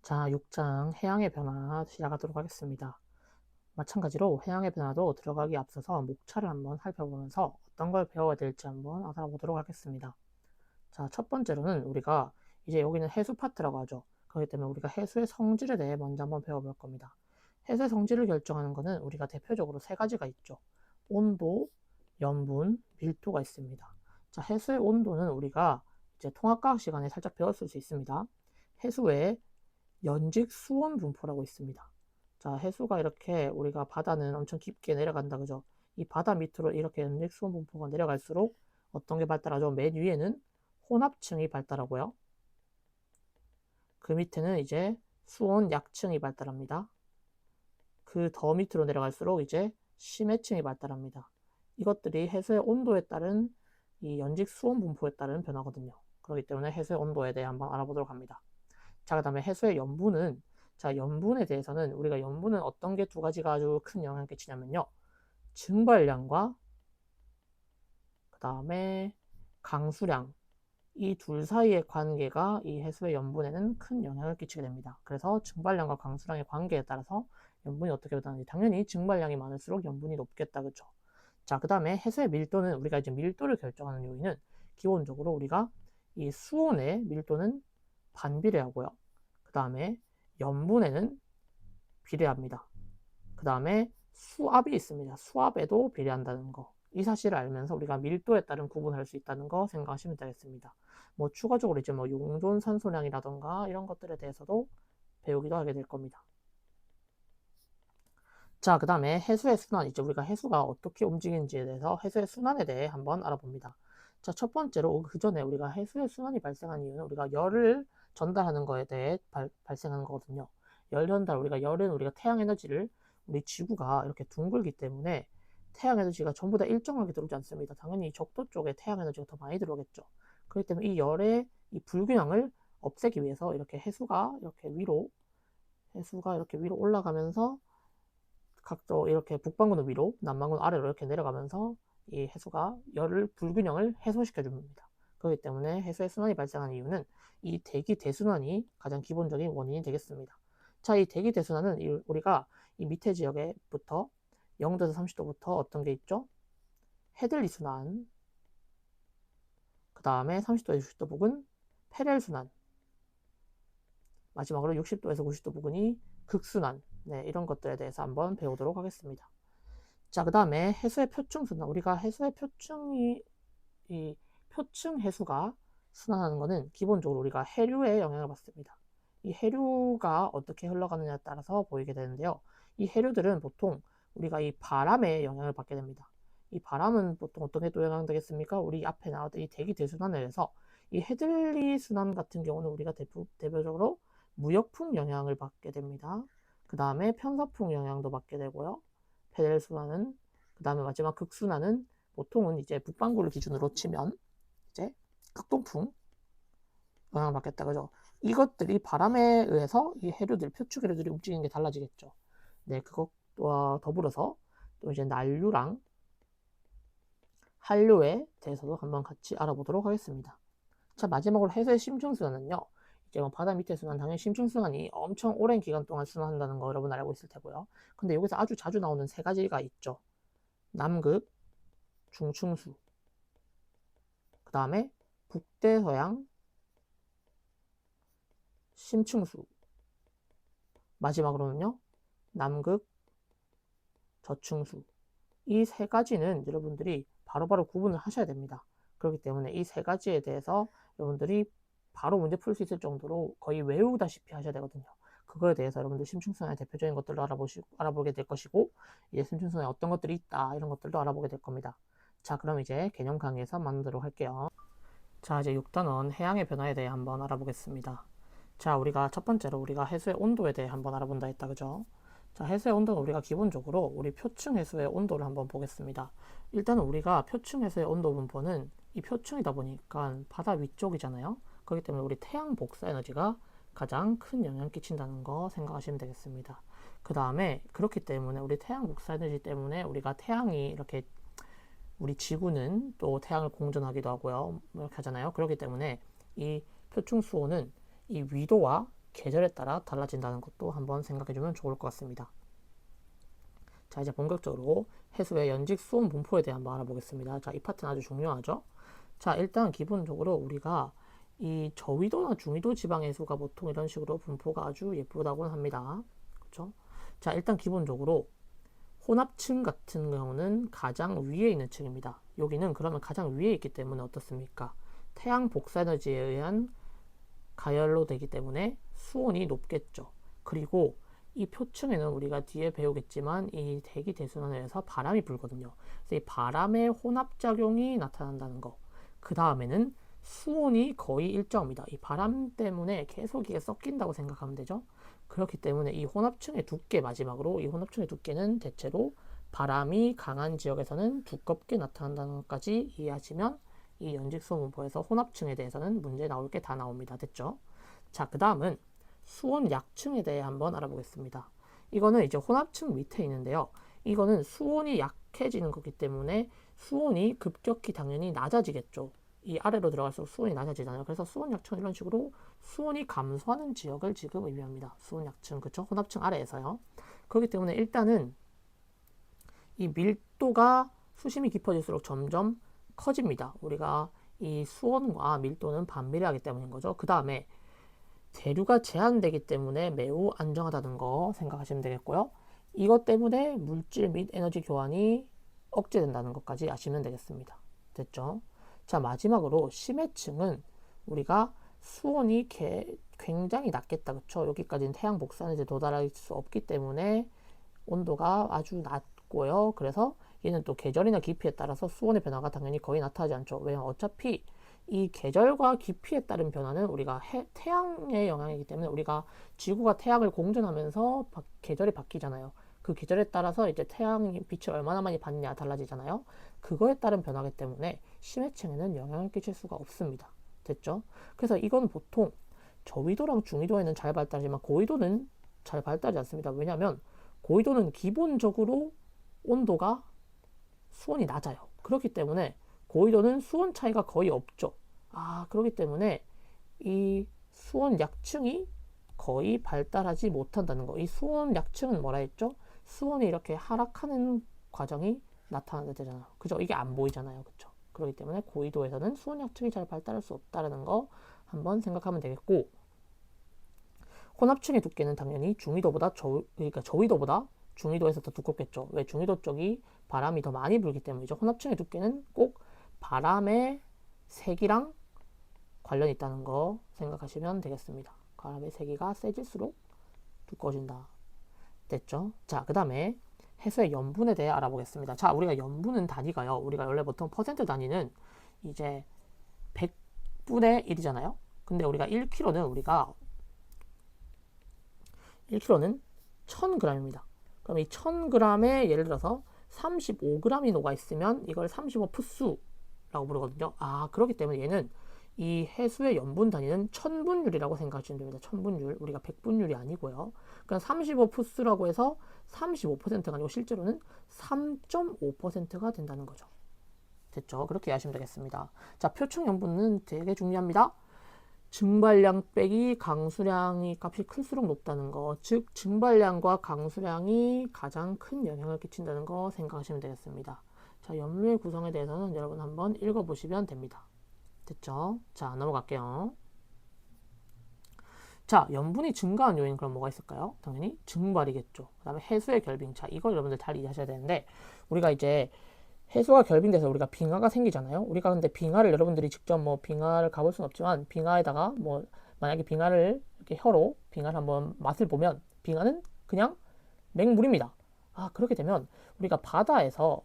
자, 6장 해양의 변화 시작하도록 하겠습니다. 마찬가지로 해양의 변화도 들어가기 앞서서 목차를 한번 살펴보면서 어떤 걸 배워야 될지 한번 알아보도록 하겠습니다. 자, 첫 번째로는 우리가 이제 여기는 해수 파트라고 하죠. 그렇기 때문에 우리가 해수의 성질에 대해 먼저 한번 배워볼 겁니다. 해수의 성질을 결정하는 것은 우리가 대표적으로 세 가지가 있죠. 온도, 염분, 밀도가 있습니다. 자, 해수의 온도는 우리가 이제 통합과학 시간에 살짝 배웠을 수 있습니다. 해수의 연직 수온 분포라고 있습니다. 자, 해수가 이렇게 우리가 바다는 엄청 깊게 내려간다, 그죠? 이 바다 밑으로 이렇게 연직 수온 분포가 내려갈수록 어떤 게 발달하죠? 맨 위에는 혼합층이 발달하고요. 그 밑에는 이제 수온 약층이 발달합니다. 그 더 밑으로 내려갈수록 이제 심해층이 발달합니다. 이것들이 해수의 온도에 따른 이 연직 수온 분포에 따른 변화거든요. 그렇기 때문에 해수의 온도에 대해 한번 알아보도록 합니다. 자, 그 다음에 해수의 염분은, 자, 염분에 대해서는 우리가 염분은 어떤 게 두 가지가 아주 큰 영향을 끼치냐면요. 증발량과 그 다음에 강수량, 이 둘 사이의 관계가 이 해수의 염분에는 큰 영향을 끼치게 됩니다. 그래서 증발량과 강수량의 관계에 따라서 염분이 어떻게 변하는지, 당연히 증발량이 많을수록 염분이 높겠다, 그죠? 자, 그 다음에 해수의 밀도는, 우리가 이제 밀도를 결정하는 요인은 기본적으로 우리가 이 수온의 밀도는 반비례하고요. 그 다음에 염분에는 비례합니다. 그 다음에 수압이 있습니다. 수압에도 비례한다는 거. 이 사실을 알면서 우리가 밀도에 따른 구분을 할 수 있다는 거 생각하시면 되겠습니다. 뭐 추가적으로 이제 뭐 용존 산소량이라던가 이런 것들에 대해서도 배우기도 하게 될 겁니다. 자, 그 다음에 해수의 순환, 이제 우리가 해수가 어떻게 움직이는지에 대해서 해수의 순환에 대해 한번 알아봅니다. 자, 첫 번째로 그 전에 우리가 해수의 순환이 발생한 이유는 우리가 열을 전달하는 거에 대해 발생하는 거거든요. 열 전달, 우리가 태양 에너지를, 우리 지구가 이렇게 둥글기 때문에 태양 에너지가 전부 다 일정하게 들어오지 않습니다. 당연히 적도 쪽에 태양 에너지가 더 많이 들어오겠죠. 그렇기 때문에 이 열의 이 불균형을 없애기 위해서 이렇게 해수가 이렇게 위로 올라가면서 각도 이렇게 북반구는 위로, 남반구는 아래로 이렇게 내려가면서 이 해수가 열을 불균형을 해소시켜 줍니다. 그렇기 때문에 해수의 순환이 발생하는 이유는 이 대기 대순환이 가장 기본적인 원인이 되겠습니다. 자, 이 대기 대순환은 우리가 이 밑에 지역에부터 0도에서 30도부터 어떤 게 있죠? 헤들리 순환, 그 다음에 30도에서 60도 부근 페렐 순환, 마지막으로 60도에서 90도 부근이 극순환, 네, 이런 것들에 대해서 한번 배우도록 하겠습니다. 자, 그 다음에 해수의 표층 순환. 우리가 해수의 이 표층 해수가 순환하는 것은 기본적으로 우리가 해류에 영향을 받습니다. 이 해류가 어떻게 흘러가느냐에 따라서 보이게 되는데요. 이 해류들은 보통 우리가 이 바람에 영향을 받게 됩니다. 이 바람은 보통 어떤 게 또 영향되겠습니까? 우리 앞에 나왔던 이 대기 대순환을 해서 이 헤들리 순환 같은 경우는 우리가 대표적으로 무역풍 영향을 받게 됩니다. 그 다음에 편서풍 영향도 받게 되고요. 페델 순환은, 그 다음에 마지막 극순환은 보통은 이제 북반구를 기준으로 치면 이제 극동풍 영향을 받겠다, 그죠? 이것들이 바람에 의해서 이 표축 해류들이 움직이는 게 달라지겠죠. 네, 그것과 더불어서 또 이제 난류랑 한류에 대해서도 한번 같이 알아보도록 하겠습니다. 자, 마지막으로 해수의 심층순환은요. 이제 뭐 바다 밑에 순환, 당연히 심층순환이 엄청 오랜 기간 동안 순환한다는 거 여러분 알고 있을 테고요. 근데 여기서 아주 자주 나오는 세 가지가 있죠. 남극, 중층수, 그 다음에 북대서양, 심층수, 마지막으로는요. 남극, 저층수. 이 세 가지는 여러분들이 바로바로 구분을 하셔야 됩니다. 그렇기 때문에 이 세 가지에 대해서 여러분들이 바로 문제 풀 수 있을 정도로 거의 외우다시피 하셔야 되거든요. 그거에 대해서 여러분들 심층순환의 대표적인 것들도 알아보게 될 것이고, 이제 심층순환에 어떤 것들이 있다, 이런 것들도 알아보게 될 겁니다. 자, 그럼 이제 개념 강의에서 만나도록 할게요. 자, 이제 6단원 해양의 변화에 대해 한번 알아보겠습니다. 자, 우리가 첫 번째로 우리가 해수의 온도에 대해 한번 알아본다 했다, 그죠? 자, 해수의 온도는 우리가 기본적으로 우리 표층 해수의 온도를 한번 보겠습니다. 일단은 우리가 표층 해수의 온도 분포는 이 표층이다 보니까 바다 위쪽이잖아요. 그렇기 때문에 우리 태양 복사 에너지가 가장 큰 영향을 끼친다는 거 생각하시면 되겠습니다. 그 다음에 그렇기 때문에 우리 태양 복사 에너지 때문에 우리가 태양이 이렇게 우리 지구는 또 태양을 공전하기도 하고요. 이렇게 하잖아요. 그렇기 때문에 이 표층 수온은 이 위도와 계절에 따라 달라진다는 것도 한번 생각해주면 좋을 것 같습니다. 자, 이제 본격적으로 해수의 연직 수온 분포에 대해 한번 알아보겠습니다. 자, 이 파트는 아주 중요하죠. 자, 일단 기본적으로 우리가 이 저위도나 중위도 지방 해수가 보통 이런 식으로 분포가 아주 예쁘다고 합니다. 그렇죠? 자, 일단 기본적으로 혼합층 같은 경우는 가장 위에 있는 층입니다. 여기는 그러면 가장 위에 있기 때문에 어떻습니까? 태양 복사 에너지에 의한 가열로 되기 때문에 수온이 높겠죠. 그리고 이 표층에는 우리가 뒤에 배우겠지만 이 대기 대순환에 의해서 바람이 불거든요. 그래서 이 바람의 혼합작용이 나타난다는 거. 그 다음에는 수온이 거의 일정합니다. 이 바람 때문에 계속 이게 섞인다고 생각하면 되죠. 그렇기 때문에 이 혼합층의 두께, 마지막으로 이 혼합층의 두께는 대체로 바람이 강한 지역에서는 두껍게 나타난다는 것까지 이해하시면 이 연직수온 분포에서 혼합층에 대해서는 문제 나올 게 다 나옵니다. 됐죠? 자, 그 다음은 수온 약층에 대해 한번 알아보겠습니다. 이거는 이제 혼합층 밑에 있는데요. 이거는 수온이 약해지는 거기 때문에 수온이 급격히 당연히 낮아지겠죠. 이 아래로 들어갈수록 수온이 낮아지잖아요. 그래서 수온 약층은 이런 식으로 수온이 감소하는 지역을 지금 의미합니다. 수온 약층, 그쵸? 혼합층 아래에서요. 그렇기 때문에 일단은 이 밀도가 수심이 깊어질수록 점점 커집니다. 우리가 이 수온과 밀도는 반비례하기 때문인 거죠. 그 다음에 대류가 제한되기 때문에 매우 안정하다는 거 생각하시면 되겠고요. 이것 때문에 물질 및 에너지 교환이 억제된다는 것까지 아시면 되겠습니다. 됐죠? 자, 마지막으로 심해층은 우리가 수온이 굉장히 낮겠다. 그쵸? 여기까지는 태양 복사는 이제 도달할 수 없기 때문에 온도가 아주 낮고요. 그래서 얘는 또 계절이나 깊이에 따라서 수온의 변화가 당연히 거의 나타나지 않죠. 왜냐면 어차피 이 계절과 깊이에 따른 변화는 우리가 태양의 영향이기 때문에 우리가 지구가 태양을 공전하면서 계절이 바뀌잖아요. 그 계절에 따라서 이제 태양의 빛을 얼마나 많이 받느냐 달라지잖아요. 그거에 따른 변화기 때문에 심해층에는 영향을 끼칠 수가 없습니다. 됐죠? 그래서 이건 보통 저위도랑 중위도에는 잘 발달하지만 고위도는 잘 발달하지 않습니다. 왜냐하면 고위도는 기본적으로 온도가 수온이 낮아요. 그렇기 때문에 고위도는 수온 차이가 거의 없죠. 그렇기 때문에 이 수온 약층이 거의 발달하지 못한다는 거. 이 수온 약층은 뭐라 했죠? 수온이 이렇게 하락하는 과정이 나타나게 되잖아요. 그죠? 이게 안 보이잖아요. 그죠? 그렇기 때문에 고위도에서는 수온 약층이 잘 발달할 수 없다는 거 한번 생각하면 되겠고, 혼합층의 두께는 당연히 중위도보다 그러니까 저위도보다 중위도에서 더 두껍겠죠. 왜? 중위도 쪽이 바람이 더 많이 불기 때문이죠. 혼합층의 두께는 꼭 바람의 색이랑 관련이 있다는 거 생각하시면 되겠습니다. 바람의 세기가 세질수록 두꺼워진다. 됐죠? 자, 그 다음에 해수의 염분에 대해 알아보겠습니다. 자, 우리가 염분은 단위가요. 우리가 원래 보통 퍼센트 단위는 이제 100분의 1이잖아요. 근데 우리가 1kg는 1000g입니다. 그럼 이 1000g에 예를 들어서 35g이 녹아 있으면 이걸 35푸스라고 부르거든요. 그렇기 때문에 얘는 이 해수의 염분 단위는 천분율이라고 생각하시면 됩니다. 천분율. 우리가 100분율이 아니고요. 그러니까 35푸스라고 해서 35%가 아니고 실제로는 3.5%가 된다는 거죠. 됐죠? 그렇게 이해하시면 되겠습니다. 자, 표층 염분은 되게 중요합니다. 증발량 빼기 강수량이 값이 클수록 높다는 거, 즉 증발량과 강수량이 가장 큰 영향을 끼친다는 거 생각하시면 되겠습니다. 자, 염료의 구성에 대해서는 여러분 한번 읽어보시면 됩니다. 됐죠? 자, 넘어갈게요. 자, 염분이 증가한 요인 그럼 뭐가 있을까요? 당연히 증발이겠죠. 그 다음에 해수의 결빙. 자, 이걸 여러분들 잘 이해하셔야 되는데, 우리가 이제 해수가 결빙돼서 우리가 빙하가 생기잖아요. 우리가 근데 빙하를 여러분들이 직접 뭐 빙하를 가볼 수는 없지만 빙하에다가 뭐 만약에 빙하를 이렇게 혀로 빙하를 한번 맛을 보면 빙하는 그냥 맹물입니다. 그렇게 되면 우리가 바다에서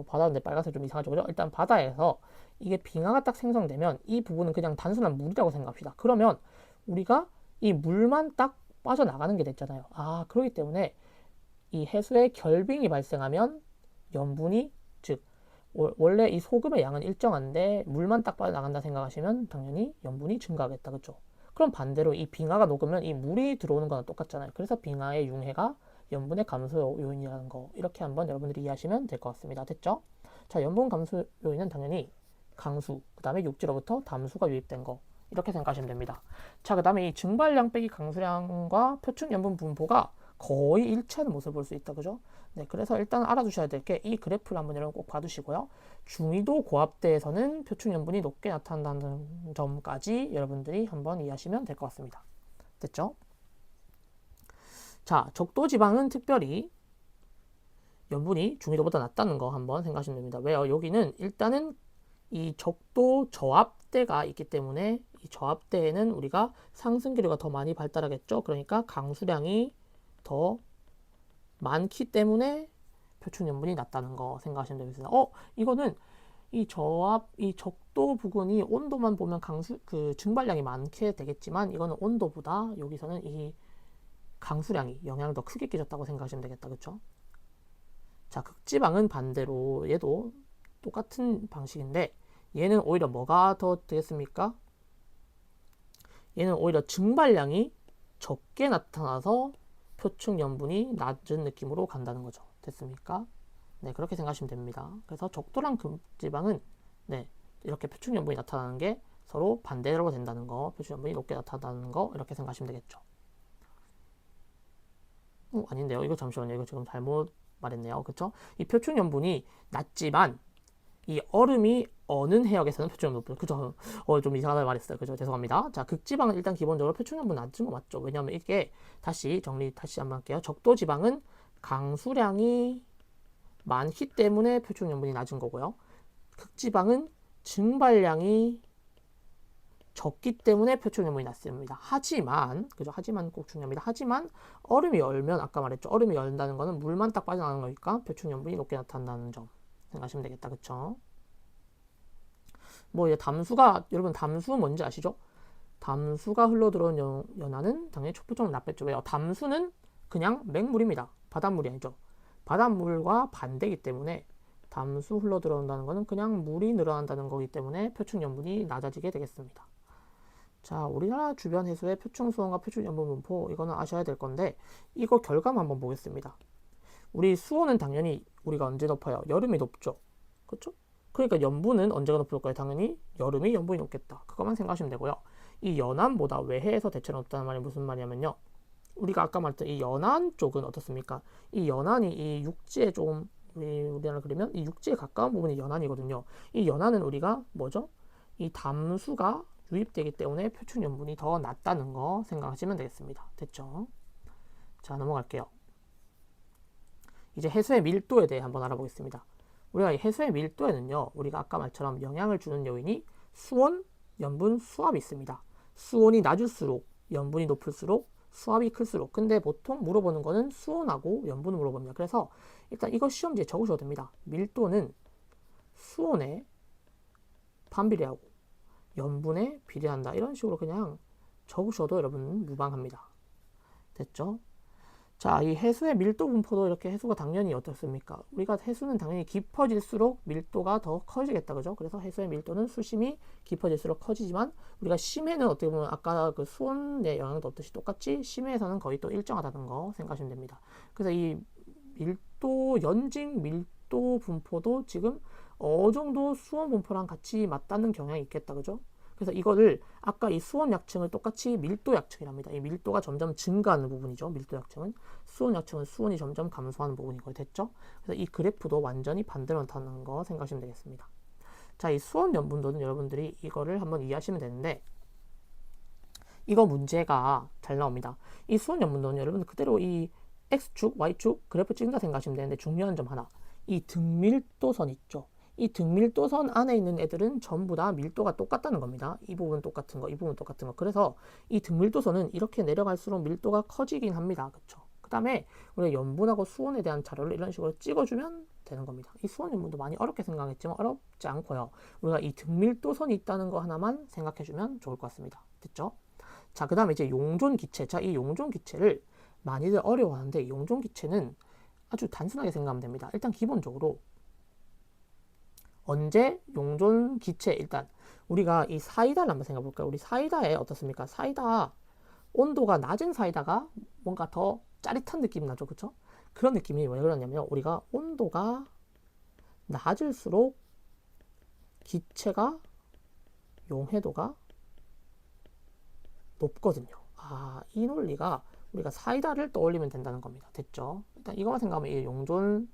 바다인데 빨간색 좀 이상하죠. 그죠? 일단 바다에서 이게 빙하가 딱 생성되면 이 부분은 그냥 단순한 물이라고 생각합시다. 그러면 우리가 이 물만 딱 빠져나가는 게 됐잖아요. 그렇기 때문에 이 해수의 결빙이 발생하면 염분이 즉 원래 이 소금의 양은 일정한데 물만 딱 빠져나간다 생각하시면 당연히 염분이 증가하겠다. 그렇죠? 그럼 반대로 이 빙하가 녹으면 이 물이 들어오는 거랑 똑같잖아요. 그래서 빙하의 융해가 염분의 감소 요인이라는 거 이렇게 한번 여러분들이 이해하시면 될 것 같습니다. 됐죠? 자, 염분 감소 요인은 당연히 강수, 그 다음에 육지로부터 담수가 유입된 거 이렇게 생각하시면 됩니다. 자, 그 다음에 이 증발량 빼기 강수량과 표층연분 분포가 거의 일치하는 모습을 볼 수 있다. 그죠? 네, 그래서 일단 알아두셔야 될 게 이 그래프를 한번 여러분 꼭 봐두시고요. 중위도 고압대에서는 표층연분이 높게 나타난다는 점까지 여러분들이 한번 이해하시면 될 것 같습니다. 됐죠? 자, 적도지방은 특별히 염분이 중위도보다 낮다는 거 한번 생각하시면 됩니다. 왜요? 여기는 일단은 이 적도 저압대가 있기 때문에 이 저압대에는 우리가 상승기류가 더 많이 발달하겠죠. 그러니까 강수량이 더 많기 때문에 표층연분이 낮다는 거 생각하시면 되겠습니다. 이거는 이 저압, 이 적도 부근이 온도만 보면 증발량이 많게 되겠지만 이거는 온도보다 여기서는 이 강수량이 영향을 더 크게 끼쳤다고 생각하시면 되겠다. 그쵸? 자, 극지방은 반대로 얘도 똑같은 방식인데 얘는 오히려 뭐가 더 되겠습니까? 얘는 오히려 증발량이 적게 나타나서 표층연분이 낮은 느낌으로 간다는 거죠. 됐습니까? 네, 그렇게 생각하시면 됩니다. 그래서 적도랑 극지방은 네, 이렇게 표층연분이 나타나는 게 서로 반대로 된다는 거, 표층연분이 높게 나타나는 거 이렇게 생각하시면 되겠죠. 아닌데요. 이거 잠시만요. 이거 지금 잘못 말했네요. 그쵸? 이 표층연분이 낮지만 이 얼음이 어는 해역에서는 표층연분 높은. 그죠? 좀 이상하게 말했어요. 그죠? 죄송합니다. 자, 극지방은 일단 기본적으로 표층연분 낮은 거 맞죠? 왜냐하면 이게 다시 한번 할게요. 적도지방은 강수량이 많기 때문에 표층연분이 낮은 거고요. 극지방은 증발량이 적기 때문에 표층연분이 낮습니다. 하지만 꼭 중요합니다. 하지만 얼음이 열면 아까 말했죠. 얼음이 열다는 거는 물만 딱 빠져나가는 거니까 표층연분이 높게 나타난다는 점 생각하시면 되겠다. 그쵸? 뭐 이제 여러분 담수 뭔지 아시죠? 담수가 흘러들어온 연하는 당연히 촉표점을 나뺐죠. 왜요? 담수는 그냥 맹물입니다. 바닷물이 아니죠. 바닷물과 반대이기 때문에 담수 흘러들어온다는 것은 그냥 물이 늘어난다는 거기 때문에 표층연분이 낮아지게 되겠습니다. 자, 우리나라 주변 해수의 표층수온과 표층연분 분포 이거는 아셔야 될 건데 이거 결과만 한번 보겠습니다. 우리 수온은 당연히 우리가 언제 높아요? 여름이 높죠. 그렇죠? 그러니까 염분은 언제가 높을 거예요? 당연히 여름이 염분이 높겠다. 그것만 생각하시면 되고요. 이 연안보다 외해에서 대체로 높다는 말이 무슨 말이냐면요. 우리가 아까 말했던 이 연안 쪽은 어떻습니까? 이 연안이 이 육지에 좀 우리나라 그러면 이 육지에 가까운 부분이 연안이거든요. 이 연안은 우리가 뭐죠? 이 담수가 유입되기 때문에 표층연분이 더 낮다는 거 생각하시면 되겠습니다. 됐죠? 자, 넘어갈게요. 이제 해수의 밀도에 대해 한번 알아보겠습니다. 우리가 이 해수의 밀도에는요, 우리가 아까 말처럼 영향을 주는 요인이 수온, 염분, 수압이 있습니다. 수온이 낮을수록 염분이 높을수록 수압이 클수록. 근데 보통 물어보는 거는 수온하고 염분을 물어봅니다. 그래서 일단 이거 시험지에 적으셔도 됩니다. 밀도는 수온에 반비례하고 염분에 비례한다. 이런 식으로 그냥 적으셔도 여러분 무방합니다. 됐죠? 자, 이 해수의 밀도 분포도 이렇게 해수가 당연히 어떻습니까? 우리가 해수는 당연히 깊어질수록 밀도가 더 커지겠다. 그죠? 그래서 해수의 밀도는 수심이 깊어질수록 커지지만 우리가 심해는 어떻게 보면 아까 그 수온의 영향도 없듯이 똑같이 심해에서는 거의 또 일정하다는 거 생각하시면 됩니다. 그래서 이 연직 밀도 분포도 지금 어느 정도 수온 분포랑 같이 맞닿는 경향이 있겠다. 그죠? 그래서 이거를 아까 이 수온 약층을 똑같이 밀도 약층이랍니다. 이 밀도가 점점 증가하는 부분이죠. 밀도 약층은. 수온 약층은 수온이 점점 감소하는 부분이고 됐죠? 그래서 이 그래프도 완전히 반대로 나타나는 거 생각하시면 되겠습니다. 자, 이 수온 염분도는 여러분들이 이거를 한번 이해하시면 되는데 이거 문제가 잘 나옵니다. 이 수온 염분도는 여러분 그대로 이 X축, Y축 그래프 찍는다 생각하시면 되는데 중요한 점 하나. 이 등밀도선 있죠. 이 등밀도선 안에 있는 애들은 전부 다 밀도가 똑같다는 겁니다. 이 부분 똑같은 거, 이 부분 똑같은 거. 그래서 이 등밀도선은 이렇게 내려갈수록 밀도가 커지긴 합니다. 그쵸? 그 다음에 우리가 염분하고 수온에 대한 자료를 이런 식으로 찍어주면 되는 겁니다. 이 수온 염분도 많이 어렵게 생각했지만 어렵지 않고요. 우리가 이 등밀도선이 있다는 거 하나만 생각해주면 좋을 것 같습니다. 됐죠? 자, 그 다음에 이제 용존기체. 자, 이 용존기체를 많이들 어려워하는데 이 용존기체는 아주 단순하게 생각하면 됩니다. 일단 기본적으로 언제 용존 기체 일단 우리가 이 사이다를 한번 생각해 볼까요? 우리 사이다에 어떻습니까? 사이다 온도가 낮은 사이다가 뭔가 더 짜릿한 느낌이 나죠, 그렇죠? 그런 느낌이 왜 그러냐면 우리가 온도가 낮을수록 기체가 용해도가 높거든요. 이 논리가 우리가 사이다를 떠올리면 된다는 겁니다. 됐죠? 일단 이것만 생각하면 이 용존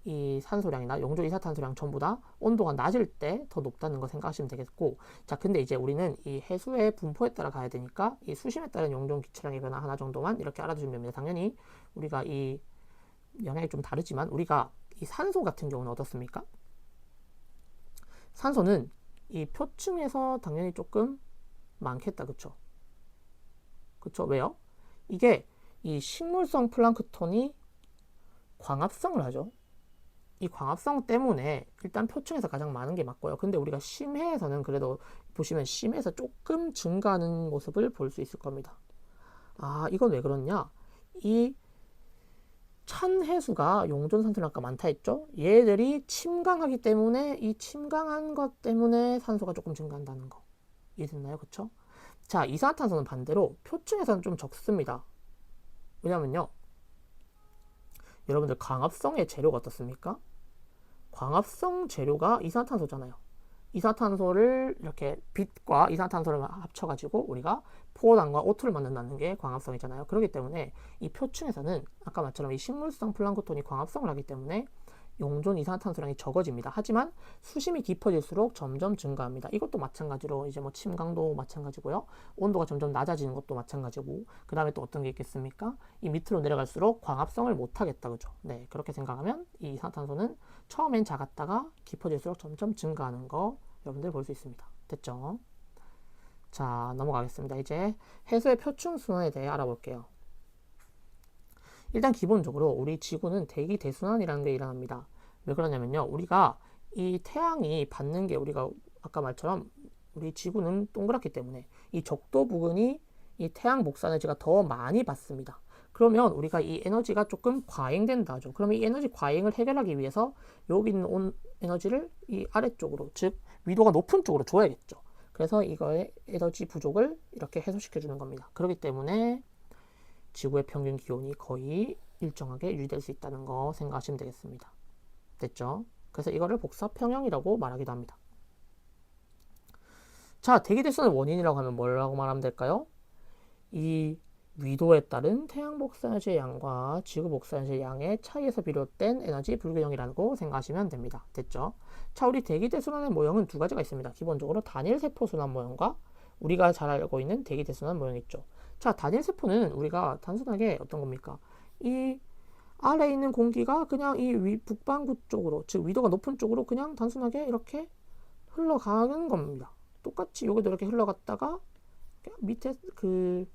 이 산소량이나 용존 이산탄소량 전부 다 온도가 낮을 때 더 높다는 거 생각하시면 되겠고, 자 근데 이제 우리는 이 해수의 분포에 따라 가야 되니까 이 수심에 따른 용존 기체량의 변화 하나 정도만 이렇게 알아두시면 됩니다. 당연히 우리가 이 영향이 좀 다르지만 우리가 이 산소 같은 경우는 어떻습니까? 산소는 이 표층에서 당연히 조금 많겠다, 그쵸? 그쵸? 왜요? 이게 이 식물성 플랑크톤이 광합성을 하죠. 이 광합성 때문에 일단 표층에서 가장 많은 게 맞고요. 근데 우리가 심해에서는 그래도 보시면 심해에서 조금 증가하는 모습을 볼 수 있을 겁니다. 이건 왜 그렇냐? 이 찬 해수가 용존산소는 아까 많다 했죠? 얘들이 침강하기 때문에 이 침강한 것 때문에 산소가 조금 증가한다는 거. 이해됐나요? 그쵸? 자, 이산화탄소는 반대로 표층에서는 좀 적습니다. 왜냐면요. 여러분들 광합성의 재료가 어떻습니까? 광합성 재료가 이산화탄소잖아요. 이산화탄소를 이렇게 빛과 이산화탄소를 합쳐가지고 우리가 포도당과 O2를 만든다는 게 광합성이잖아요. 그렇기 때문에 이 표층에서는 아까 말처럼 이 식물성 플랑크톤이 광합성을 하기 때문에 용존 이산화탄소량이 적어집니다. 하지만 수심이 깊어질수록 점점 증가합니다. 이것도 마찬가지로 이제 뭐 침강도 마찬가지고요. 온도가 점점 낮아지는 것도 마찬가지고, 그 다음에 또 어떤 게 있겠습니까? 이 밑으로 내려갈수록 광합성을 못하겠다, 그죠? 네, 그렇게 생각하면 이 이산화탄소는 처음엔 작았다가 깊어질수록 점점 증가하는 거 여러분들 볼 수 있습니다. 됐죠? 자, 넘어가겠습니다. 이제 해수의 표층 순환에 대해 알아볼게요. 일단 기본적으로 우리 지구는 대기 대순환이라는 게 일어납니다. 왜 그러냐면요. 우리가 이 태양이 받는 게 우리가 아까 말처럼 우리 지구는 동그랗기 때문에 이 적도 부근이 이 태양 복사 에너지가 더 많이 받습니다. 그러면 우리가 이 에너지가 조금 과잉된다 하죠. 그러면 이 에너지 과잉을 해결하기 위해서 여기 있는 온 에너지를 이 아래쪽으로, 즉 위도가 높은 쪽으로 줘야겠죠. 그래서 이거의 에너지 부족을 이렇게 해소시켜 주는 겁니다. 그렇기 때문에 지구의 평균 기온이 거의 일정하게 유지될 수 있다는 거 생각하시면 되겠습니다. 됐죠? 그래서 이거를 복사평형이라고 말하기도 합니다. 자, 대기대순의 원인이라고 하면 뭐라고 말하면 될까요? 이 위도에 따른 태양 복사에너지의 양과 지구 복사에너지의 양의 차이에서 비롯된 에너지 불균형이라고 생각하시면 됩니다. 됐죠? 자, 우리 대기대순환의 모형은 두 가지가 있습니다. 기본적으로 단일세포 순환 모형과 우리가 잘 알고 있는 대기대순환 모형이 있죠. 자, 단일세포는 우리가 단순하게 어떤 겁니까? 이 아래에 있는 공기가 그냥 이 북반구 쪽으로, 즉 위도가 높은 쪽으로 그냥 단순하게 이렇게 흘러가는 겁니다. 똑같이 여기도 이렇게 흘러갔다가 밑에 그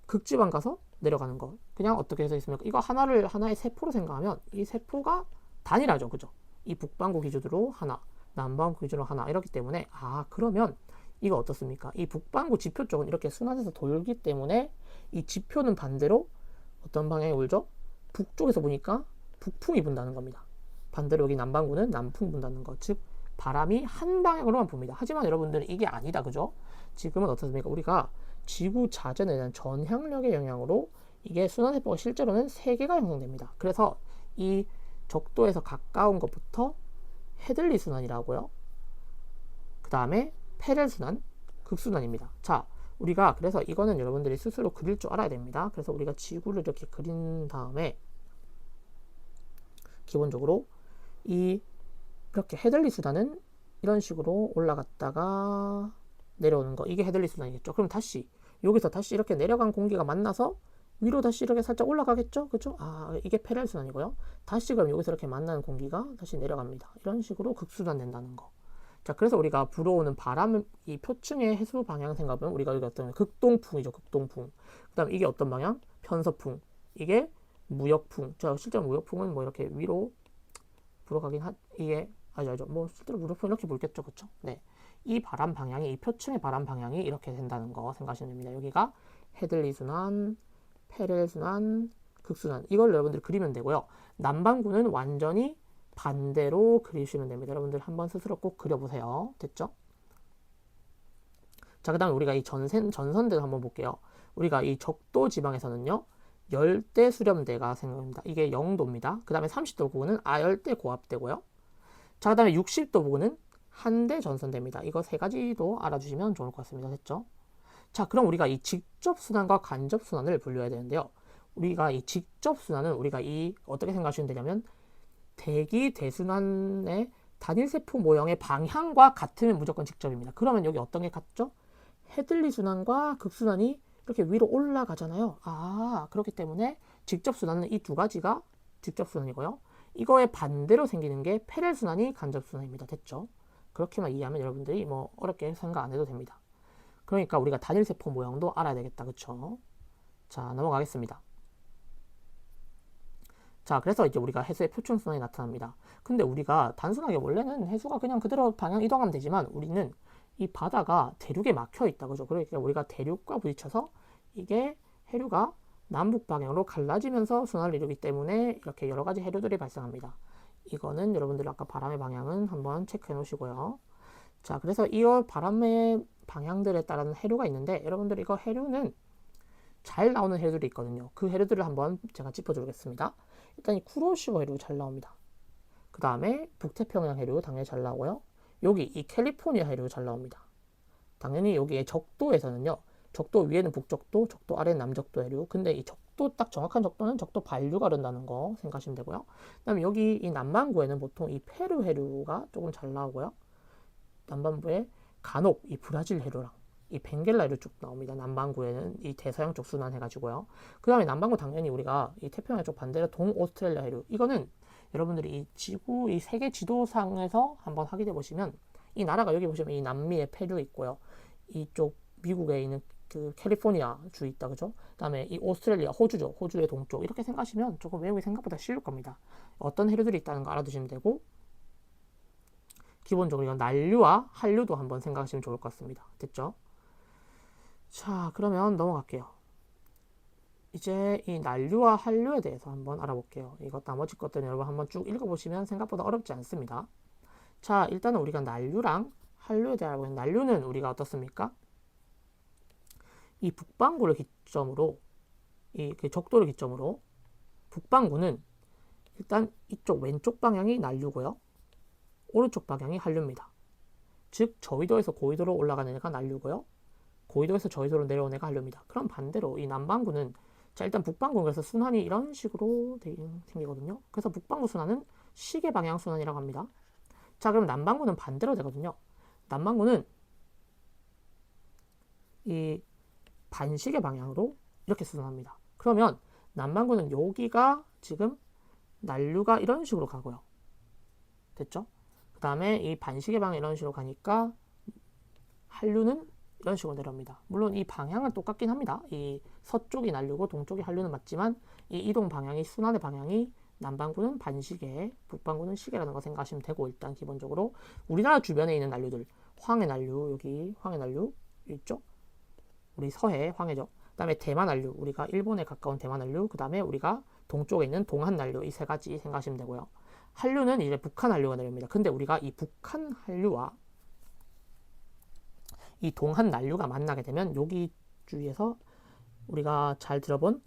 극지방 가서 내려가는 거. 그냥 어떻게 해서 있습니까? 이거 하나의 세포로 생각하면 이 세포가 단일하죠. 그죠? 이 북반구 기준으로 하나, 남반구 기준으로 하나 이렇기 때문에 그러면 이거 어떻습니까? 이 북반구 지표 쪽은 이렇게 순환해서 돌기 때문에 이 지표는 반대로 어떤 방향에 울죠? 북쪽에서 보니까 북풍이 분다는 겁니다. 반대로 여기 남반구는 남풍 분다는 거. 즉 바람이 한 방향으로만 붑니다. 하지만 여러분들은 이게 아니다. 그죠? 지금은 어떻습니까? 우리가 지구 자전에 대한 전향력의 영향으로 이게 순환세포가 실제로는 3개가 형성됩니다. 그래서 이 적도에서 가까운 것부터 헤들리 순환이라고요. 그 다음에 페렐 순환, 극순환입니다. 자, 우리가 그래서 이거는 여러분들이 스스로 그릴 줄 알아야 됩니다. 그래서 우리가 지구를 이렇게 그린 다음에 기본적으로 이렇게 헤들리 순환은 이런 식으로 올라갔다가 내려오는 거, 이게 헤들리 순환이겠죠. 그럼 다시 여기서 다시 이렇게 내려간 공기가 만나서 위로 다시 이렇게 살짝 올라가겠죠. 그죠? 이게 페렐 순환이고요. 다시 그럼 여기서 이렇게 만나는 공기가 다시 내려갑니다. 이런 식으로 극순환 된다는 거. 자, 그래서 우리가 불어오는 바람, 이 표층의 해수 방향 생각하면 우리가 여기 어떤 극동풍이죠. 극동풍. 그 다음에 이게 어떤 방향? 편서풍. 이게 무역풍. 자, 실제로 무역풍은 뭐 이렇게 위로 불어가긴 이게 알죠. 뭐 실제로 무역풍 이렇게 불겠죠. 그쵸? 네. 이 바람 방향이, 이 표층의 바람 방향이 이렇게 된다는 거 생각하시면 됩니다. 여기가 헤들리 순환, 페렐 순환, 극순환. 이걸 여러분들 그리면 되고요. 남반구는 완전히 반대로 그리시면 됩니다. 여러분들 한번 스스로 꼭 그려보세요. 됐죠? 자, 그 다음에 우리가 이 전선대도 한번 볼게요. 우리가 이 적도 지방에서는요, 열대 수렴대가 생깁니다. 이게 0도입니다. 그 다음에 30도 부근은 아열대 고압대고요. 자, 그 다음에 60도 부근은 한대 전선대입니다. 이거 세 가지도 알아주시면 좋을 것 같습니다. 됐죠? 자, 그럼 우리가 이 직접순환과 간접순환을 분류해야 되는데요. 우리가 이 직접순환은 우리가 이 어떻게 생각하시면 되냐면 대기 대순환의 단일세포 모형의 방향과 같으면 무조건 직접입니다. 그러면 여기 어떤 게 같죠? 헤들리 순환과 극순환이 이렇게 위로 올라가잖아요. 아, 그렇기 때문에 직접순환은 이 두 가지가 직접순환이고요. 이거에 반대로 생기는 게 패렐순환이 간접순환입니다. 됐죠? 그렇게만 이해하면 여러분들이 뭐 어렵게 생각 안 해도 됩니다. 그러니까 우리가 단일세포 모형도 알아야 되겠다. 그쵸? 자, 넘어가겠습니다. 자, 그래서 이제 우리가 해수의 표충순환이 나타납니다. 근데 우리가 단순하게 원래는 해수가 그냥 그대로 방향 이동하면 되지만 우리는 이 바다가 대륙에 막혀 있다. 그죠? 그러니까 우리가 대륙과 부딪혀서 이게 해류가 남북 방향으로 갈라지면서 순환을 이루기 때문에 이렇게 여러 가지 해류들이 발생합니다. 이거는 여러분들 아까 바람의 방향은 한번 체크해 놓으시고요. 자, 그래서 이 바람의 방향들에 따른 해류가 있는데 여러분들 이거 해류는 잘 나오는 해류들이 있거든요. 그 해류들을 한번 제가 짚어주겠습니다. 일단 이 쿠로시고 해류 잘 나옵니다. 그 다음에 북태평양 해류 당연히 잘 나오고요. 여기 이 캘리포니아 해류 잘 나옵니다. 당연히 여기에 적도에서는요. 적도 위에는 북적도, 적도 아래는 남적도 해류. 근데 이 적도 딱 정확한 적도는 적도 반류가 흐른다는 거 생각하시면 되고요. 그 다음에 여기 이 남반구에는 보통 이 페루 해류가 조금 잘 나오고요. 남반부에 간혹 이 브라질 해류랑 이 벵겔라 해류 쭉 나옵니다. 남반구에는 이 대서양 쪽 순환 해가지고요. 그 다음에 남반구 당연히 우리가 이 태평양 쪽 반대로 동오스트레일리아 해류. 이거는 여러분들이 이 지구, 이 세계 지도상에서 한번 확인해 보시면 이 나라가 여기 보시면 이 남미에 페루 있고요. 이쪽 미국에 있는 그 캘리포니아 주 있다. 그죠? 그 다음에 이 오스트레일리아, 호주죠. 호주의 동쪽. 이렇게 생각하시면 조금 외우기 생각보다 쉬울 겁니다. 어떤 해류들이 있다는 거 알아두시면 되고 기본적으로 이건 난류와 한류도 한번 생각하시면 좋을 것 같습니다. 됐죠? 자, 그러면 넘어갈게요. 이제 이 난류와 한류에 대해서 한번 알아볼게요. 이것 나머지 것들은 여러분 한번 쭉 읽어보시면 생각보다 어렵지 않습니다. 자, 일단은 우리가 난류랑 한류에 대해 알아보면 난류는 우리가 어떻습니까? 이 북반구를 기점으로 이 적도를 기점으로 북반구는 일단 이쪽 왼쪽 방향이 난류고요. 오른쪽 방향이 한류입니다. 즉 저위도에서 고위도로 올라가는 애가 난류고요. 고위도에서 저위도로 내려오는 애가 한류입니다. 그럼 반대로 이 남반구는 자 일단 북반구는 그래서 순환이 이런 식으로 생기거든요. 그래서 북반구 순환은 시계 방향 순환이라고 합니다. 자 그럼 남반구는 반대로 되거든요. 남반구는 이 반시계 방향으로 이렇게 순환합니다. 그러면 남반구는 여기가 지금 난류가 이런 식으로 가고요. 됐죠? 그 다음에 이 반시계 방향 이런 식으로 가니까 한류는 이런 식으로 내려옵니다. 물론 이 방향은 똑같긴 합니다. 이 서쪽이 난류고 동쪽이 한류는 맞지만 이 이동 방향이 순환의 방향이 남반구는 반시계, 북반구는 시계라는 거 생각하시면 되고 일단 기본적으로 우리나라 주변에 있는 난류들 황해 난류 여기 황해 난류 있죠? 우리 서해 황해죠. 그 다음에 대만 난류 우리가 일본에 가까운 대만 난류 그 다음에 우리가 동쪽에 있는 동한 난류 이 세 가지 생각하시면 되고요. 한류는 이제 북한 한류가 내려옵니다. 근데 우리가 이 북한 한류와 이 동한 난류가 만나게 되면 여기 주위에서 우리가 잘 들어본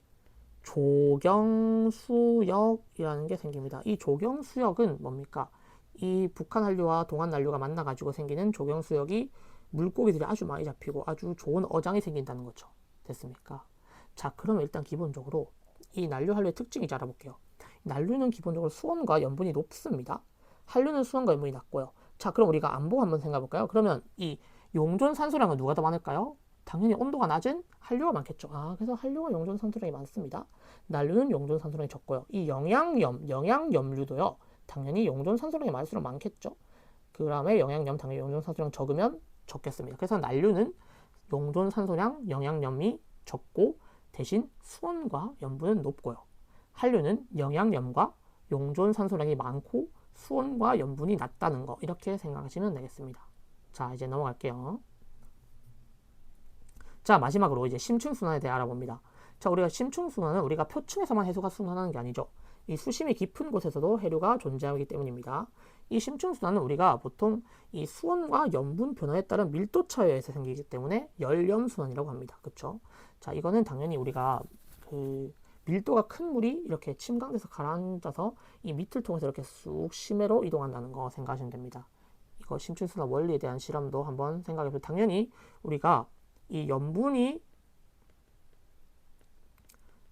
조경수역이라는 게 생깁니다. 이 조경수역은 뭡니까? 이 북한 한류와 동한 난류가 만나가지고 생기는 조경수역이 물고기들이 아주 많이 잡히고 아주 좋은 어장이 생긴다는 거죠. 됐습니까? 자, 그러면 일단 기본적으로 이 난류 한류의 특징이 알아볼게요. 난류는 기본적으로 수온과 염분이 높습니다. 한류는 수온과 염분이 낮고요. 자, 그럼 우리가 안보 한번 생각해 볼까요? 그러면 이 용존 산소량은 누가 더 많을까요? 당연히 온도가 낮은 한류가 많겠죠. 아, 그래서 한류가 용존 산소량이 많습니다. 난류는 용존 산소량이 적고요. 이 영양염류도요. 당연히 용존 산소량이 많을수록 많겠죠. 그 다음에 영양염 당연히 용존 산소량 적으면 적겠습니다. 그래서 난류는 용존 산소량, 영양염이 적고 대신 수온과 염분은 높고요. 한류는 영양염과 용존 산소량이 많고 수온과 염분이 낮다는 거 이렇게 생각하시면 되겠습니다. 자, 이제 넘어갈게요. 자, 마지막으로 이제 심층순환에 대해 알아봅니다. 자, 우리가 심층순환은 우리가 표층에서만 해수가 순환하는 게 아니죠. 이 수심이 깊은 곳에서도 해류가 존재하기 때문입니다. 이 심층순환은 우리가 보통 이 수온과 염분 변화에 따른 밀도 차이에 의해서 생기기 때문에 열염순환이라고 합니다. 그쵸? 자, 이거는 당연히 우리가 그 밀도가 큰 물이 이렇게 침강돼서 가라앉아서 이 밑을 통해서 이렇게 쑥 심해로 이동한다는 거 생각하시면 됩니다. 이거 심층순환 원리에 대한 실험도 한번 생각해보면 당연히 우리가 이 염분이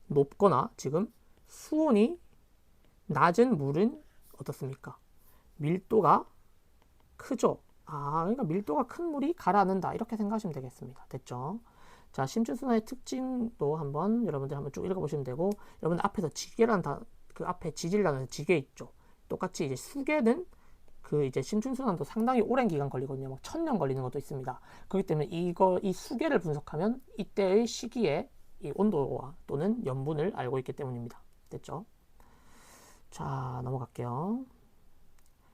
높거나 지금 수온이 낮은 물은 어떻습니까? 밀도가 크죠? 그러니까 밀도가 큰 물이 가라앉는다. 이렇게 생각하시면 되겠습니다. 됐죠? 자, 심층순환의 특징도 여러분들 한번 쭉 읽어보시면 되고, 여러분들 앞에서 그 앞에 지질라는 지게 있죠? 똑같이 이제 수계는 그 이제 심층순환도 상당히 오랜 기간 걸리거든요. 막 1000년 걸리는 것도 있습니다. 그렇기 때문에 이 수계를 분석하면 이때의 시기에 이 온도와 또는 염분을 알고 있기 때문입니다. 됐죠? 자, 넘어갈게요.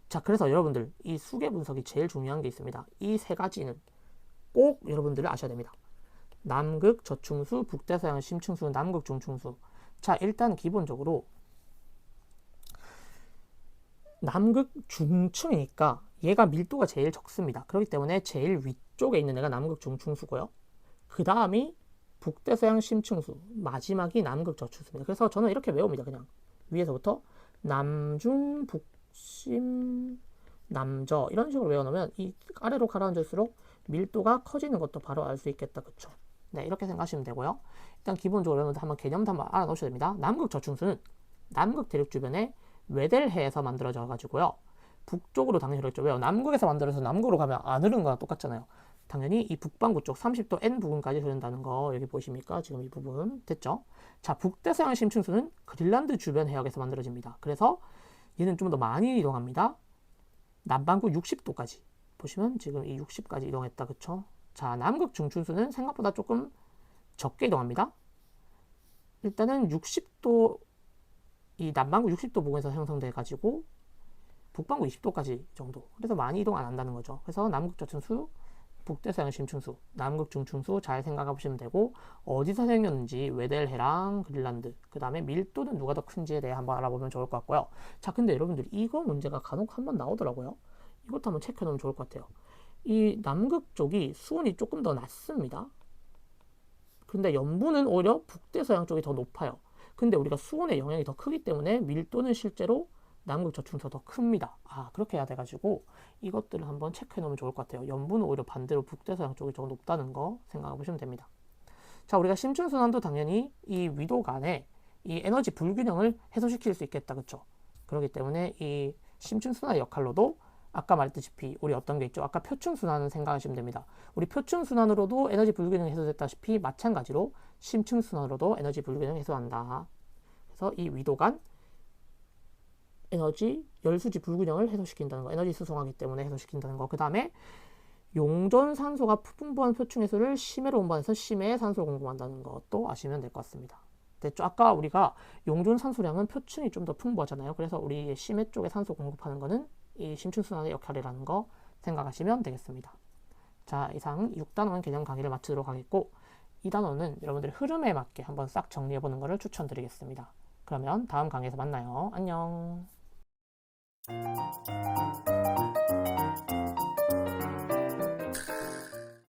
자, 그래서 여러분들 이 수계 분석이 제일 중요한 게 있습니다. 이 세 가지는 꼭 여러분들을 아셔야 됩니다. 남극 저충수, 북대서양 심층수, 남극 중충수. 자, 일단 기본적으로 남극 중층이니까 얘가 밀도가 제일 적습니다. 그렇기 때문에 제일 위쪽에 있는 애가 남극 중충수고요. 그 다음이 북대서양 심층수, 마지막이 남극 저충수입니다. 그래서 저는 이렇게 외웁니다. 그냥 위에서부터 남중, 북심, 남저 이런 식으로 외워놓으면 이 아래로 가라앉을수록 밀도가 커지는 것도 바로 알 수 있겠다. 그쵸? 네, 이렇게 생각하시면 되고요. 일단 기본적으로 여러분들 한번 개념도 한번 알아놓으셔야 됩니다. 남극 저충수는 남극 대륙 주변에 외델해에서 만들어져 가지고요. 북쪽으로 당연히 그랬죠. 왜요? 남극에서 만들어서 남극으로 가면 안 흐르는 거랑 똑같잖아요. 당연히 이 북반구 쪽 30도 N 부근까지 흐른다는 거 여기 보이십니까? 지금 이 부분 됐죠? 자, 북대서양 심층수는 그린란드 주변 해역에서 만들어집니다. 그래서 얘는 좀 더 많이 이동합니다. 남반구 60도까지 보시면 지금 이 60까지 이동했다. 그쵸? 자, 남극 중충수는 생각보다 조금 적게 이동합니다. 일단은 60도 이 남반구 60도 부근에서 형성돼 가지고 북반구 20도까지 정도. 그래서 많이 이동 안 한다는 거죠. 그래서 남극 저층수, 북대서양 심층수, 남극 중충수 잘 생각해 보시면 되고, 어디서 생겼는지 웨델해랑 그린란드, 그 다음에 밀도는 누가 더 큰지에 대해 한번 알아보면 좋을 것 같고요. 자, 근데 여러분들 이거 문제가 간혹 한번 나오더라고요. 이것도 한번 체크해 놓으면 좋을 것 같아요. 이 남극 쪽이 수온이 조금 더 낮습니다. 근데 염분은 오히려 북대서양 쪽이 더 높아요. 근데 우리가 수온의 영향이 더 크기 때문에 밀도는 실제로 남극 저층수가 더 큽니다. 그렇게 해야 돼가지고 이것들을 한번 체크해 놓으면 좋을 것 같아요. 염분은 오히려 반대로 북대서양 쪽이 더 높다는 거 생각해 보시면 됩니다. 자, 우리가 심층순환도 당연히 이 위도 간에 이 에너지 불균형을 해소시킬 수 있겠다. 그쵸? 그렇기 때문에 이 심층순환의 역할로도 아까 말했다시피 우리 어떤 게 있죠? 아까 표층순환을 생각하시면 됩니다. 우리 표층순환으로도 에너지 불균형이 해소됐다시피 마찬가지로 심층순환으로도 에너지 불균형이 해소한다. 그래서 이 위도 간 에너지 열수지 불균형을 해소시킨다는 거, 에너지 수송하기 때문에 해소시킨다는 거. 그 다음에 용존 산소가 풍부한 표층 해소를 심해로 운반해서 심해에 산소를 공급한다는 것도 아시면 될 것 같습니다. 됐죠? 아까 우리가 용존 산소량은 표층이 좀 더 풍부하잖아요. 그래서 우리 심해 쪽에 산소 공급하는 거는 이 심층순환의 역할이라는 거 생각하시면 되겠습니다. 자, 이상 6단원 개념 강의를 마치도록 하겠고, 이 단원은 여러분들의 흐름에 맞게 한번 싹 정리해보는 것을 추천드리겠습니다. 그러면 다음 강의에서 만나요. 안녕.